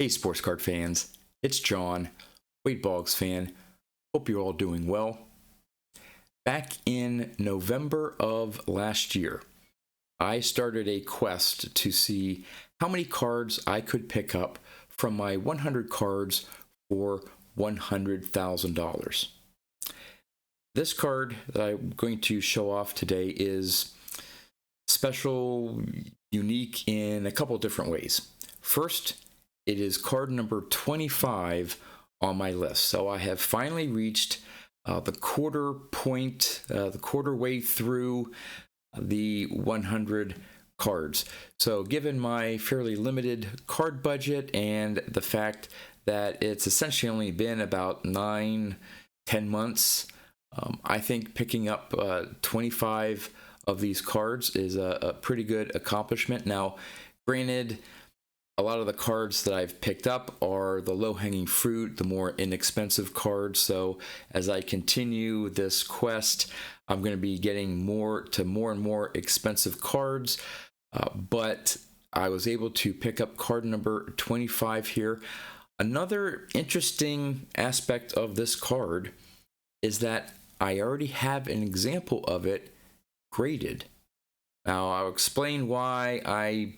Hey, sports card fans, it's John, Boggs fan. Hope you're all doing well. Back in November of last year, I started a quest to see how many cards I could pick up from my 100 cards for $100,000. This card that I'm going to show off today is special, unique in a couple different ways. First, it is card number 25 on my list. So I have finally reached the quarter way through the 100 cards. So given my fairly limited card budget and the fact that it's essentially only been about 9-10 months, I think picking up 25 of these cards is a pretty good accomplishment. Now, granted, a lot of the cards that I've picked up are the low-hanging fruit, the more inexpensive cards. So as I continue this quest, I'm going to be getting more and more expensive cards. But I was able to pick up card number 25 here. Another interesting aspect of this card is that I already have an example of it graded. Now, I'll explain why I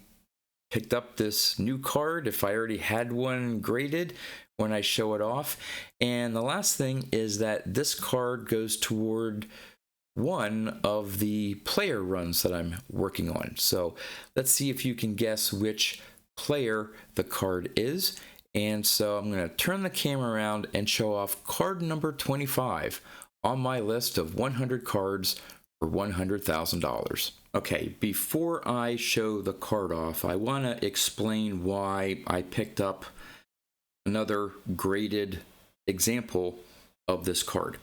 picked up this new card if I already had one graded when I show it off. And the last thing is that this card goes toward one of the player runs that I'm working on. So let's see if you can guess which player the card is. And so I'm going to turn the camera around and show off card number 25 on my list of 100 cards for $100,000. Okay, before I show the card off, I want to explain why I picked up another graded example of this card.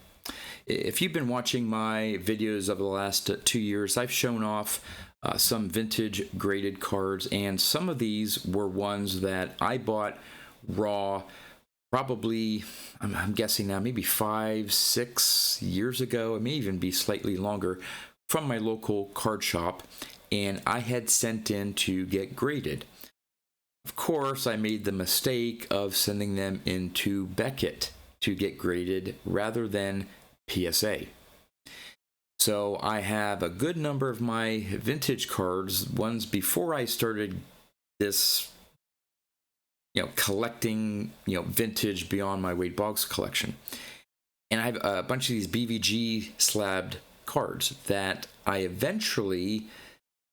If you've been watching my videos over the last 2 years, I've shown off some vintage graded cards, and some of these were ones that I bought raw probably, I'm guessing now, maybe 5-6 years ago. It may even be slightly longer, from my local card shop, and I had sent in to get graded. Of course, I made the mistake of sending them into Beckett to get graded rather than PSA. So I have a good number of my vintage cards, ones before I started this collecting, vintage beyond my Wade Boggs collection. And I have a bunch of these BVG slabbed cards that I eventually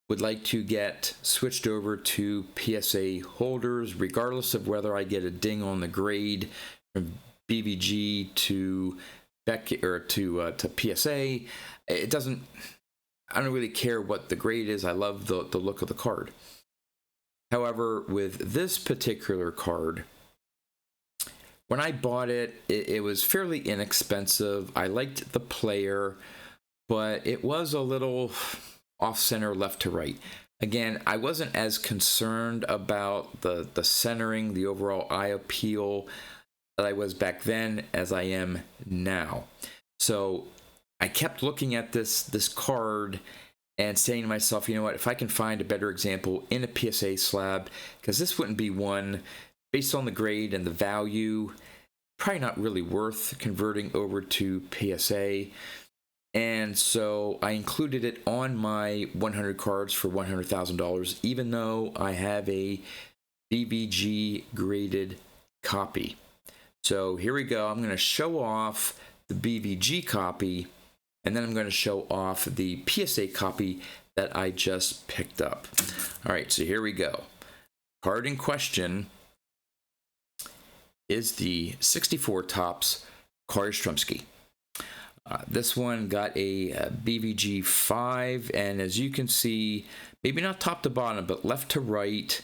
would like to get switched over to PSA holders, regardless of whether I get a ding on the grade from BVG to Beckett or to PSA. I don't really care what the grade is. I love the look of the card. However, with this particular card, when I bought it, it was fairly inexpensive. I liked the player, but it was a little off-center left to right. Again, I wasn't as concerned about the centering, the overall eye appeal that I was back then as I am now. So I kept looking at this card and saying to myself, you know what, if I can find a better example in a PSA slab, because this wouldn't be one, based on the grade and the value, probably not really worth converting over to PSA. And so I included it on my 100 cards for $100,000, even though I have a BVG graded copy. So here we go. I'm going to show off the BVG copy, and then I'm going to show off the PSA copy that I just picked up. All right, so here we go. Card in question is the 64 Topps Kari Strumsky. This one got a BVG 5, and as you can see, maybe not top to bottom, but left to right,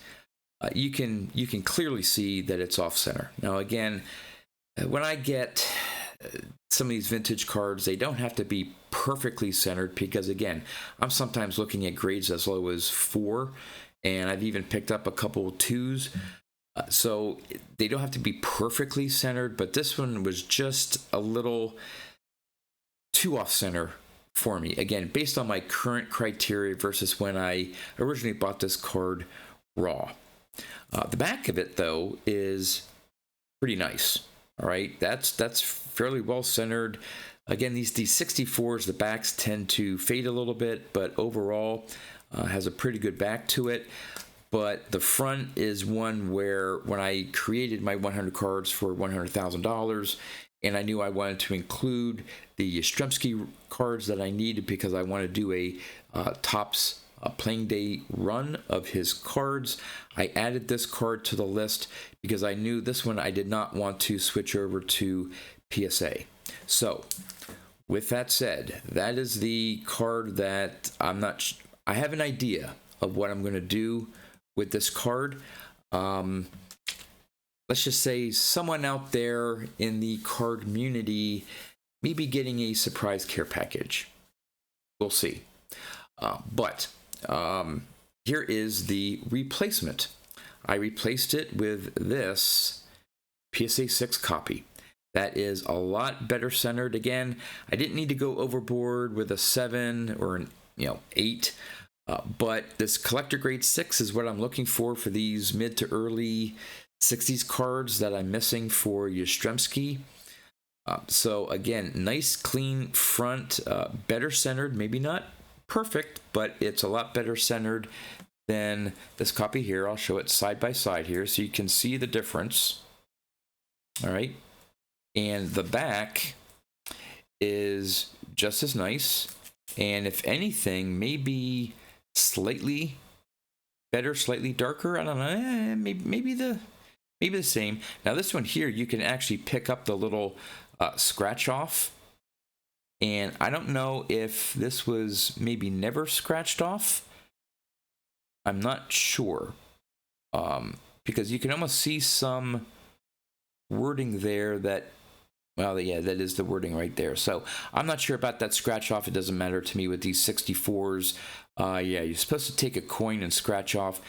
you can clearly see that it's off center. Now again, when I get some of these vintage cards, they don't have to be perfectly centered, because again, I'm sometimes looking at grades as low as 4, and I've even picked up a couple 2s. So they don't have to be perfectly centered, but this one was just a little too off center for me. Again, based on my current criteria versus when I originally bought this card raw. The back of it, though, is pretty nice. All right, that's fairly well centered. Again, these 64s, the backs tend to fade a little bit, but overall has a pretty good back to it. But the front is one where when I created my 100 cards for $100,000, and I knew I wanted to include the Yastrzemski cards that I needed because I want to do a Topps playing day run of his cards, I added this card to the list because I knew this one I did not want to switch over to PSA. So with that said, that is the card that I have an idea of what I'm going to do with this card. Let's just say someone out there in the card community may be getting a surprise care package. We'll see. But here is the replacement. I replaced it with this PSA 6 copy. That is a lot better centered. Again, I didn't need to go overboard with a 7 or an 8. But this collector grade 6 is what I'm looking for these mid to early 60s cards that I'm missing for Yastrzemski. So again, nice clean front, better centered, maybe not perfect, but it's a lot better centered than this copy here. I'll show it side by side here so you can see the difference. All right. And the back is just as nice. And if anything, maybe slightly better, slightly darker. I don't know. Maybe the same. Now this one here, you can actually pick up the little scratch off. And I don't know if this was maybe never scratched off. I'm not sure. Because you can almost see some wording there that, well, yeah, that is the wording right there. So I'm not sure about that scratch off. It doesn't matter to me with these 64s. Yeah, you're supposed to take a coin and scratch off.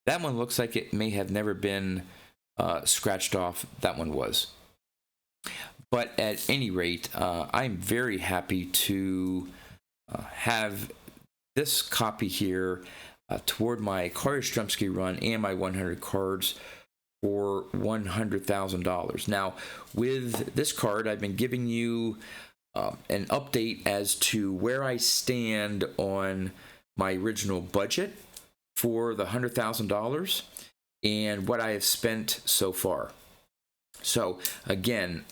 That one looks like it may have never been scratched off. That one was. But at any rate, I'm very happy to have this copy here toward my Card Yastrzemski run and my 100 cards for $100,000. Now, with this card, I've been giving you an update as to where I stand on my original budget for the $100,000 and what I have spent so far. So again,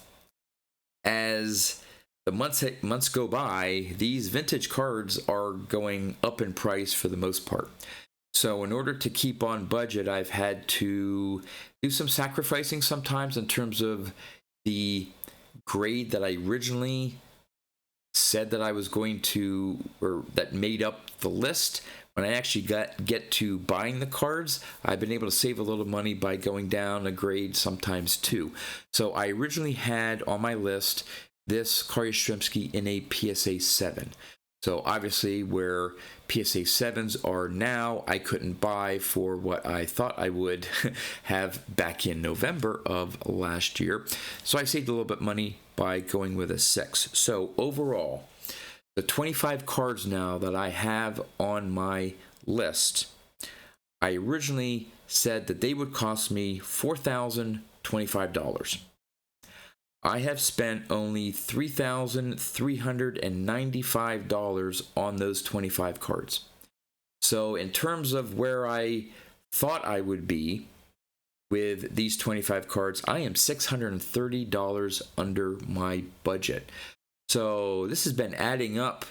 as the months go by, these vintage cards are going up in price for the most part. So in order to keep on budget, I've had to do some sacrificing sometimes in terms of the grade that I originally said that I was going to, or that made up the list. When I actually get to buying the cards, I've been able to save a little money by going down a grade, sometimes two. So I originally had on my list this Card Yastrzemski in a PSA 7. So obviously where PSA 7s are now, I couldn't buy for what I thought I would have back in November of last year. So I saved a little bit of money by going with a 6. So overall, the 25 cards now that I have on my list, I originally said that they would cost me $4,025. I have spent only $3,395 on those 25 cards. So in terms of where I thought I would be with these 25 cards, I am $630 under my budget. So this has been adding up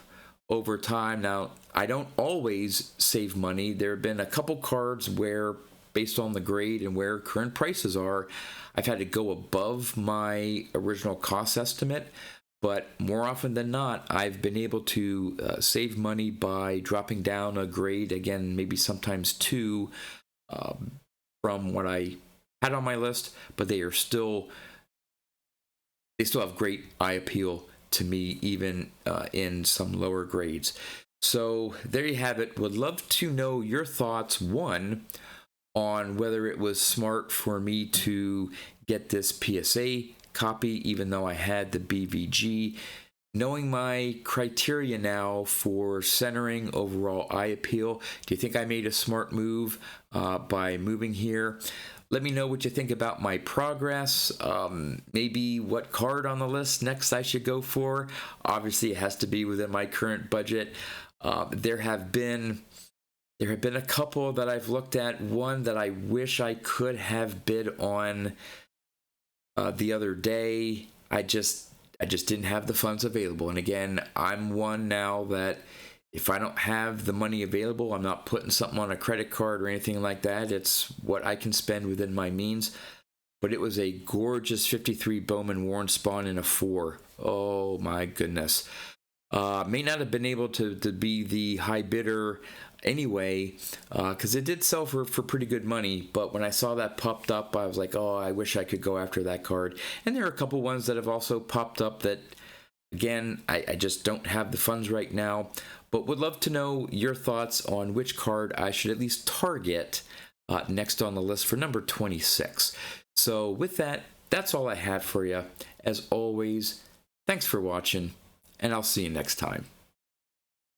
over time. Now, I don't always save money. There have been a couple cards where, based on the grade and where current prices are, I've had to go above my original cost estimate. But more often than not, I've been able to save money by dropping down a grade, again, maybe sometimes 2 from what I had on my list, but they still have great eye appeal to me, even in some lower grades. So there you have it. Would love to know your thoughts, one, on whether it was smart for me to get this PSA copy, even though I had the BVG. knowing my criteria now for centering overall eye appeal, do you think I made a smart move by moving here? Let me know what you think about my progress. Maybe what card on the list next I should go for. Obviously, it has to be within my current budget. There have been a couple that I've looked at. One that I wish I could have bid on the other day. I just didn't have the funds available. And again, I'm one now that if I don't have the money available, I'm not putting something on a credit card or anything like that. It's what I can spend within my means. But it was a gorgeous 53 Bowman Warren Spawn in a 4. Oh my goodness. May not have been able to be the high bidder anyway, because it did sell for pretty good money. But when I saw that popped up, I was like, oh, I wish I could go after that card. And there are a couple ones that have also popped up that, again, I just don't have the funds right now. But would love to know your thoughts on which card I should at least target next on the list for number 26. So with that, that's all I had for you. As always, thanks for watching, and I'll see you next time.